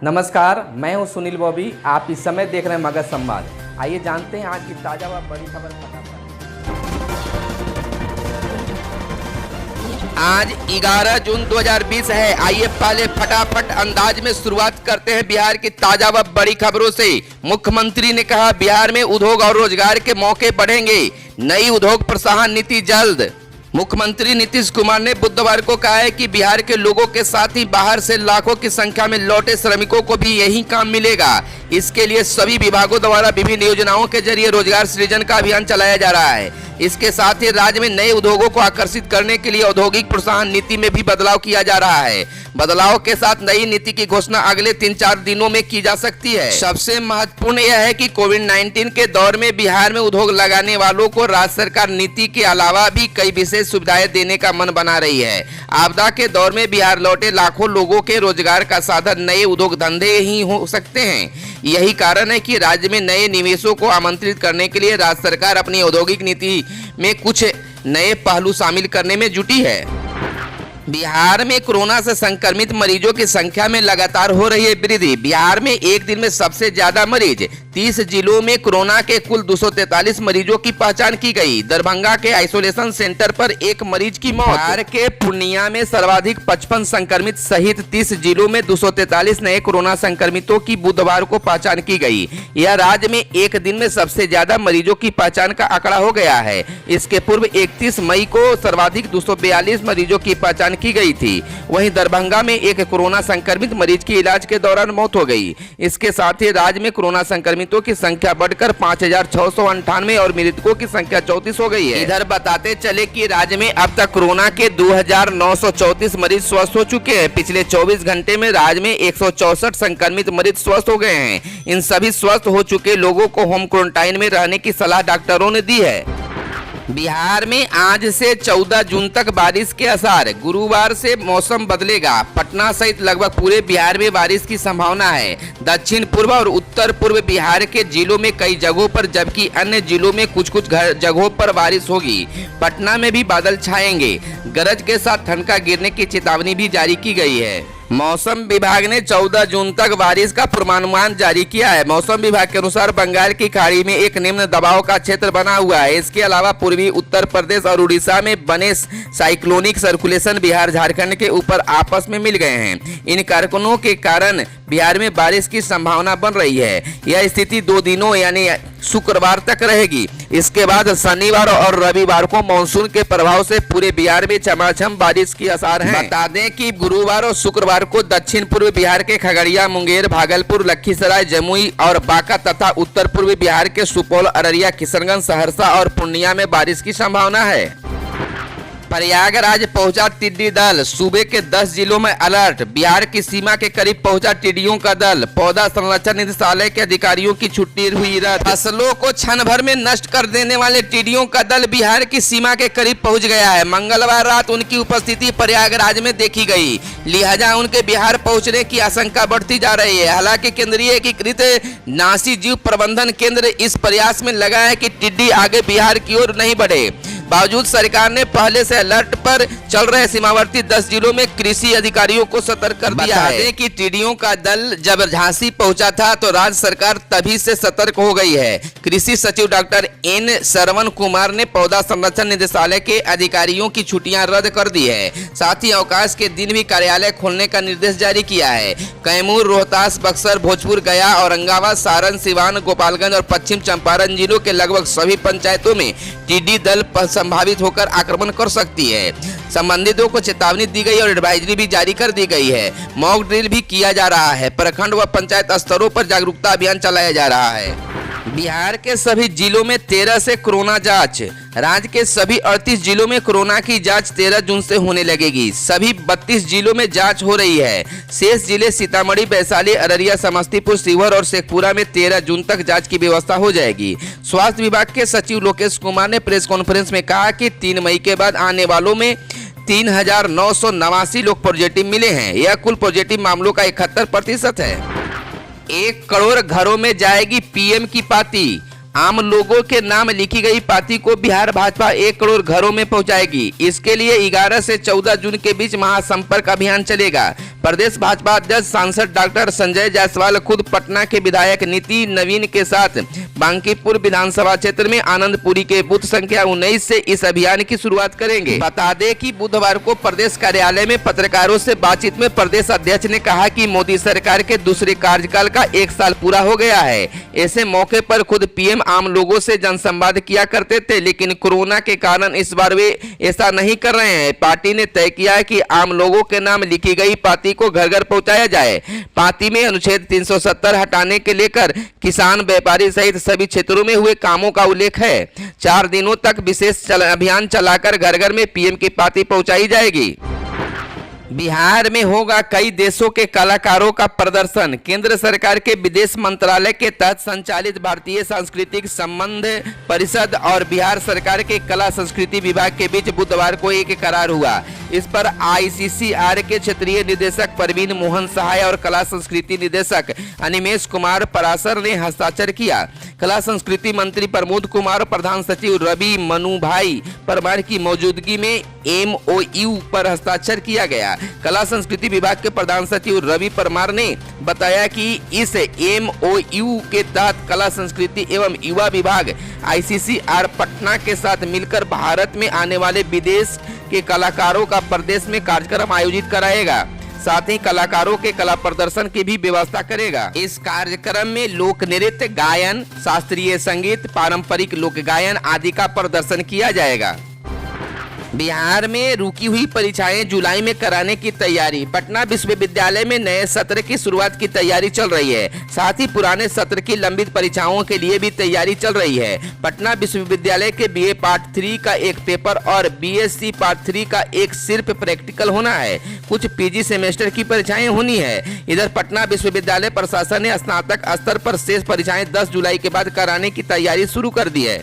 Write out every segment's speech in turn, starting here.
नमस्कार, मैं हूं सुनील बॉबी। आप इस समय देख रहे हैं मगध संवाद। आइए जानते हैं आज की ताज़ा व बड़ी खबर फटाफट। आज 11 जून 2020 है। आइए पहले फटाफट अंदाज में शुरुआत करते हैं बिहार की ताजा व बड़ी खबरों से। मुख्यमंत्री ने कहा बिहार में उद्योग और रोजगार के मौके बढ़ेंगे, नई उद्योग प्रोत्साहन नीति जल्द। मुख्यमंत्री नीतीश कुमार ने बुधवार को कहा है कि बिहार के लोगों के साथ ही बाहर से लाखों की संख्या में लौटे श्रमिकों को भी यही काम मिलेगा। इसके लिए सभी विभागों द्वारा विभिन्न योजनाओं के जरिए रोजगार सृजन का अभियान चलाया जा रहा है। इसके साथ ही राज्य में नए उद्योगों को आकर्षित करने के लिए औद्योगिक प्रोत्साहन नीति में भी बदलाव किया जा रहा है। बदलाव के साथ नई नीति की घोषणा अगले 3-4 दिनों में की जा सकती है। सबसे महत्वपूर्ण यह है कि कोविड-19 के दौर में बिहार में उद्योग लगाने वालों को राज्य सरकार नीति के अलावा भी कई विशेष सुविधाएं देने का मन बना रही है। आपदा के दौर में बिहार लौटे लाखों लोगों के रोजगार का साधन नए उद्योग धंधे ही हो सकते हैं। यही कारण है कि राज्य में नए निवेशों को आमंत्रित करने के लिए राज्य सरकार अपनी औद्योगिक नीति में कुछ नए पहलू शामिल करने में जुटी है। बिहार में कोरोना से संक्रमित मरीजों की संख्या में लगातार हो रही है वृद्धि। बिहार में एक दिन में सबसे ज्यादा मरीज 30 जिलों में कोरोना के कुल 243 मरीजों की पहचान की गई। दरभंगा के आइसोलेशन सेंटर पर एक मरीज की मौत। बिहार के पूर्णिया में सर्वाधिक 55 संक्रमित सहित 30 जिलों में 243 नए कोरोना संक्रमितों की बुधवार को पहचान की गई। यह राज्य में एक दिन में सबसे ज्यादा मरीजों की पहचान का आंकड़ा हो गया है। इसके पूर्व 31 मई को सर्वाधिक 242 मरीजों की पहचान की गई थी। वहीं दरभंगा में एक कोरोना संक्रमित मरीज की इलाज के दौरान मौत हो गई। इसके साथ ही राज्य में कोरोना संक्रमितों की संख्या बढ़कर 5698 और मृतकों की संख्या 34 हो गई है। इधर बताते चले कि राज्य में अब तक कोरोना के 2934 मरीज स्वस्थ हो चुके हैं। पिछले 24 घंटे में राज्य में 164 संक्रमित मरीज स्वस्थ हो गए हैं। इन सभी स्वस्थ हो चुके लोगों को होम क्वारंटाइन में रहने की सलाह डॉक्टरों ने दी है। बिहार में आज से 14 जून तक बारिश के आसार। गुरुवार से मौसम बदलेगा। पटना सहित लगभग पूरे बिहार में बारिश की संभावना है। दक्षिण पूर्व और उत्तर पूर्व बिहार के जिलों में कई जगहों पर जबकि अन्य जिलों में कुछ जगहों पर बारिश होगी। पटना में भी बादल छाएंगे। गरज के साथ ठनका गिरने की चेतावनी भी जारी की गई है। मौसम विभाग ने 14 जून तक बारिश का पूर्वानुमान जारी किया है। मौसम विभाग के अनुसार बंगाल की खाड़ी में एक निम्न दबाव का क्षेत्र बना हुआ है। इसके अलावा पूर्वी उत्तर प्रदेश और उड़ीसा में बने साइक्लोनिक सर्कुलेशन बिहार झारखंड के ऊपर आपस में मिल गए हैं। इन कारकों के कारण बिहार में बारिश की संभावना बन रही है। यह स्थिति 2 दिनों यानी शुक्रवार तक रहेगी। इसके बाद शनिवार और रविवार को मानसून के प्रभाव से पूरे बिहार में झमाझम बारिश की आसार है। बता दें कि गुरुवार और शुक्रवार को दक्षिण पूर्व बिहार के खगड़िया, मुंगेर, भागलपुर, लखीसराय, जमुई और बांका तथा उत्तर पूर्व बिहार के सुपौल, अररिया, किशनगंज, सहरसा और पूर्णिया में बारिश की संभावना है। प्रयागराज पहुंचा टिड्डी दल। सूबे के 10 जिलों में अलर्ट। बिहार की सीमा के करीब पहुंचा टिड्डियों का दल। पौधा संरक्षण निदेशालय के अधिकारियों की छुट्टी हुई रद्द। फसलों को क्षण भर में नष्ट कर देने वाले टिड्डियों का दल बिहार की सीमा के करीब पहुंच गया है। मंगलवार रात उनकी उपस्थिति प्रयागराज में देखी गई, लिहाजा उनके बिहार पहुंचने की आशंका बढ़ती जा रही है। हालांकि केंद्रीय एकीकृत नासी जीव प्रबंधन केंद्र इस प्रयास में लगा है कि टिड्डी आगे बिहार की ओर नहीं बढ़े। बावजूद सरकार ने पहले से अलर्ट पर चल रहे सीमावर्ती 10 जिलों में कृषि अधिकारियों को सतर्क कर दिया है कि टिड्डियों का दल जब झांसी पहुंचा था तो राज्य सरकार तभी से सतर्क हो गई है। कृषि सचिव डॉक्टर एन श्रवण कुमार ने पौधा संरक्षण निदेशालय के अधिकारियों की छुट्टियां रद्द कर दी है। साथ ही अवकाश के दिन भी कार्यालय खोलने का निर्देश जारी किया है। कैमूर, रोहतास, बक्सर, भोजपुर, गया, औरंगाबाद, सारण, सिवान, गोपालगंज और पश्चिम चंपारण जिलों के लगभग सभी पंचायतों में टिड्डी दल संभावित होकर आक्रमण कर सकती है। संबंधितों को चेतावनी दी गई और एडवाइजरी भी जारी कर दी गई है। मॉक ड्रिल भी किया जा रहा है। प्रखंड व पंचायत स्तरों पर जागरूकता अभियान चलाया जा रहा है। बिहार के सभी जिलों में 13 से कोरोना जांच। राज्य के सभी 38 जिलों में कोरोना की जांच 13 जून से होने लगेगी। सभी 32 जिलों में जांच हो रही है। शेष जिले सीतामढ़ी, वैशाली, अररिया, समस्तीपुर, शिवहर और शेखपुरा में 13 जून तक जांच की व्यवस्था हो जाएगी। स्वास्थ्य विभाग के सचिव लोकेश कुमार ने प्रेस कॉन्फ्रेंस में कहा कि 3 मई के बाद आने वालों में 3989 लोग पॉजिटिव मिले हैं। यह कुल पॉजिटिव मामलों का 71% है। 1 करोड़ घरों में जाएगी पीएम की पाती। आम लोगों के नाम लिखी गई पाती को बिहार भाजपा 1 करोड़ घरों में पहुंचाएगी। इसके लिए 11 से 14 जून के बीच महासंपर्क अभियान चलेगा। प्रदेश भाजपा अध्यक्ष सांसद डॉक्टर संजय जायसवाल खुद पटना के विधायक नीति नवीन के साथ बांकीपुर विधानसभा क्षेत्र में आनंदपुरी के बूथ संख्या 19 से इस अभियान की शुरुआत करेंगे। बता दें कि बुधवार को प्रदेश कार्यालय में पत्रकारों से बातचीत में प्रदेश अध्यक्ष ने कहा कि मोदी सरकार के दूसरे कार्यकाल का 1 साल पूरा हो गया है। ऐसे मौके पर खुद पीएम आम लोगों से जनसंवाद किया करते थे, लेकिन कोरोना के कारण इस बार वे ऐसा नहीं कर रहे हैं। पार्टी ने तय किया है कि आम लोगों के नाम लिखी गई पाती को घर घर पहुंचाया जाए। पाती में अनुच्छेद 370 हटाने के लेकर किसान, व्यापारी सहित सभी क्षेत्रों में हुए कामों का उल्लेख है। 4 दिनों तक विशेष अभियान चलाकर घर घर में पीएम की पाती पहुंचाई जाएगी। बिहार में होगा कई देशों के कलाकारों का प्रदर्शन। केंद्र सरकार के विदेश मंत्रालय के तहत संचालित भारतीय सांस्कृतिक संबंध परिषद और बिहार सरकार के कला संस्कृति विभाग के बीच बुधवार को एक करार हुआ। इस पर आईसीसीआर के क्षेत्रीय निदेशक प्रवीण मोहन सहाय और कला संस्कृति निदेशक अनिमेश कुमार पराशर ने हस्ताक्षर किया। कला संस्कृति मंत्री प्रमोद कुमार और प्रधान सचिव रवि मनुभाई परमार की मौजूदगी में एमओयू पर हस्ताक्षर किया गया। कला संस्कृति विभाग के प्रधान सचिव रवि परमार ने बताया कि इस एमओयू के तहत कला संस्कृति एवं युवा विभाग आईसीसीआर पटना के साथ मिलकर भारत में आने वाले विदेश के कलाकारों का प्रदेश में कार्यक्रम आयोजित कराएगा। साथ ही कलाकारों के कला प्रदर्शन की भी व्यवस्था करेगा। इस कार्यक्रम में लोक नृत्य, गायन, शास्त्रीय संगीत, पारंपरिक लोक गायन आदि का प्रदर्शन किया जाएगा। बिहार में रुकी हुई परीक्षाएं जुलाई में कराने की तैयारी। पटना विश्वविद्यालय में नए सत्र की शुरुआत की तैयारी चल रही है। साथ ही पुराने सत्र की लंबित परीक्षाओं के लिए भी तैयारी चल रही है। पटना विश्वविद्यालय के बीए पार्ट 3 का एक पेपर और बीएससी पार्ट 3 का एक सिर्फ प्रैक्टिकल होना है। कुछ पीजी सेमेस्टर की परीक्षाएं होनी है। इधर पटना विश्वविद्यालय प्रशासन ने स्नातक स्तर पर शेष परीक्षाएं 10 जुलाई के बाद कराने की तैयारी शुरू कर दी है।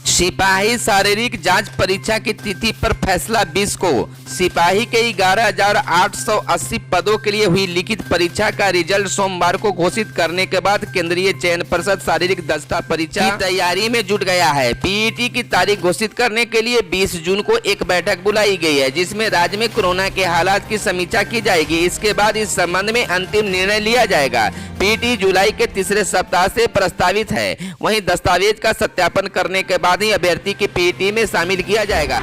सिपाही शारीरिक जांच परीक्षा की तिथि पर फैसला 20 को। सिपाही के 11,880 पदों के लिए हुई लिखित परीक्षा का रिजल्ट सोमवार को घोषित करने के बाद केंद्रीय चयन परिषद शारीरिक दक्षता परीक्षा की तैयारी में जुट गया है। पीईटी की तारीख घोषित करने के लिए 20 जून को एक बैठक बुलाई गई है, जिसमें राज्य में कोरोना के हालात की समीक्षा की जाएगी। इसके बाद इस संबंध में अंतिम निर्णय लिया जाएगा। पीईटी जुलाई के तीसरे सप्ताह से प्रस्तावित है। वहीं दस्तावेज का सत्यापन करने के बाद ही अभ्यर्थी की पीईटी में शामिल किया जाएगा।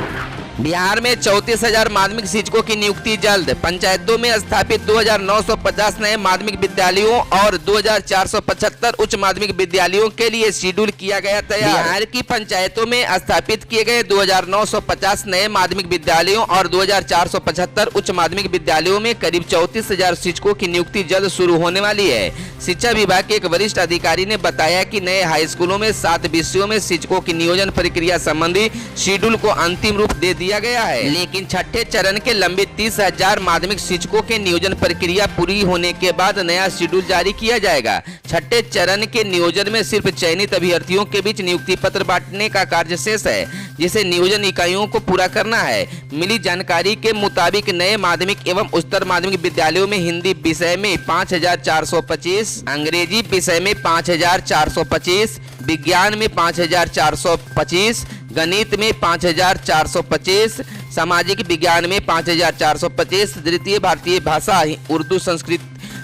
बिहार में 34,000 माध्यमिक शिक्षकों की नियुक्ति जल्द। पंचायतों में स्थापित 2,950 नए माध्यमिक विद्यालयों और 2,475 उच्च माध्यमिक विद्यालयों के लिए शेड्यूल किया गया तैयार। बिहार की पंचायतों में स्थापित किए गए 2,950 नए माध्यमिक विद्यालयों और 2,475 उच्च माध्यमिक विद्यालयों में करीब 34,000 शिक्षकों की नियुक्ति जल्द शुरू होने वाली है। शिक्षा विभाग के एक वरिष्ठ अधिकारी ने बताया कि नए हाई स्कूलों में 7 विषयों में शिक्षकों की नियोजन प्रक्रिया संबंधी शेड्यूल को अंतिम रूप दे दिया गया है, लेकिन छठे चरण के लंबित 30,000 माध्यमिक शिक्षकों के नियोजन प्रक्रिया पूरी होने के बाद नया शेड्यूल जारी किया जाएगा। छठे चरण के नियोजन में सिर्फ चयनित अभ्यर्थियों के बीच नियुक्ति पत्र बांटने का कार्य शेष है, जिसे नियोजन इकाइयों को पूरा करना है। मिली जानकारी के मुताबिक नए माध्यमिक एवं उच्चतर माध्यमिक विद्यालयों में हिंदी विषय में 5,425, अंग्रेजी विषय में 5,425, विज्ञान में 5,425, गणित में 5,425, सामाजिक विज्ञान में 5,425, द्वितीय भारतीय भाषा उर्दू, संस्कृत,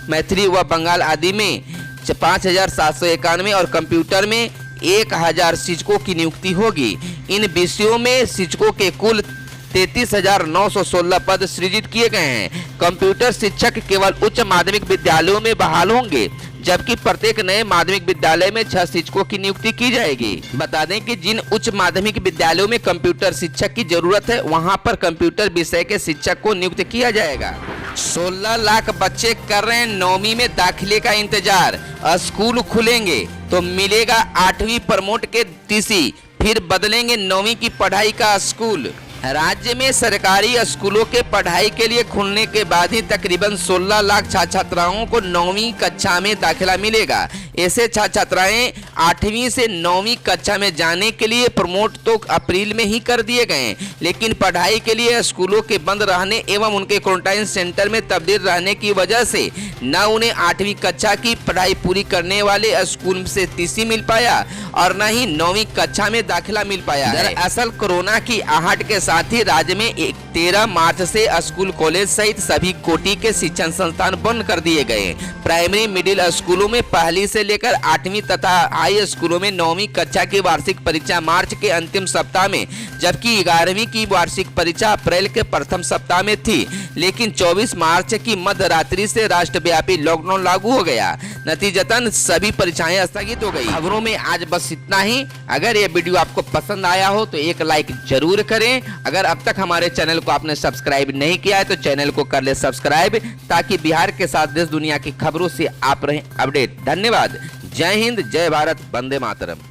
मैथिली व बंगाल आदि में 5,791 और कंप्यूटर में 1,000 शिक्षकों की नियुक्ति होगी। इन विषयों में शिक्षकों के कुल 33,916 पद सृजित किए गए हैं। कंप्यूटर शिक्षक केवल उच्च माध्यमिक विद्यालयों में बहाल होंगे, जबकि प्रत्येक नए माध्यमिक विद्यालय में 6 शिक्षकों की नियुक्ति की जाएगी। बता दें कि जिन उच्च माध्यमिक विद्यालयों में कंप्यूटर शिक्षक की जरूरत है, वहां पर कंप्यूटर विषय के शिक्षक को नियुक्त किया जाएगा। 16 लाख बच्चे कर रहे हैं 9वीं में दाखिले का इंतजार। स्कूल खुलेंगे तो मिलेगा 8वीं प्रमोट के टीसी, फिर बदलेंगे 9वीं की पढ़ाई का स्कूल। राज्य में सरकारी स्कूलों के पढ़ाई के लिए खुलने के बाद ही तकरीबन 16 लाख छात्र छात्राओं को 9वीं कक्षा में दाखिला मिलेगा। ऐसे छात्र छात्राएं 8वीं से 9वीं कक्षा में जाने के लिए प्रमोट तो अप्रैल में ही कर दिए गए, लेकिन पढ़ाई के लिए स्कूलों के बंद रहने एवं उनके क्वारंटाइन सेंटर में तब्दील रहने की वजह से न उन्हें 8वीं कक्षा की पढ़ाई पूरी करने वाले स्कूल से टीसी मिल पाया और न ही 9वीं कक्षा में दाखिला मिल पाया है। दरअसल कोरोना की आहट के साथ ही राज्य में 13 मार्च से स्कूल कॉलेज सहित सभी कोटि के शिक्षण संस्थान बंद कर दिए गए। प्राइमरी मिडिल स्कूलों में पहली से लेकर 8वीं तथा हाई स्कूलों में 9वीं कक्षा की वार्षिक परीक्षा मार्च के अंतिम सप्ताह में, जबकि 11वीं की वार्षिक परीक्षा अप्रैल के प्रथम सप्ताह में थी। लेकिन 24 मार्च की मध्य रात्रि से राष्ट्रव्यापी लॉकडाउन लागू हो गया। नतीजतन सभी परीक्षाएं स्थगित हो गई। खबरों में आज बस इतना ही। अगर ये वीडियो आपको पसंद आया हो तो एक लाइक जरूर करें। अगर अब तक हमारे चैनल को आपने सब्सक्राइब नहीं किया है तो चैनल को कर ले सब्सक्राइब, ताकि बिहार के साथ देश दुनिया की खबरों से आप रहें अपडेट। धन्यवाद। जय हिंद, जय भारत, वंदे मातरम।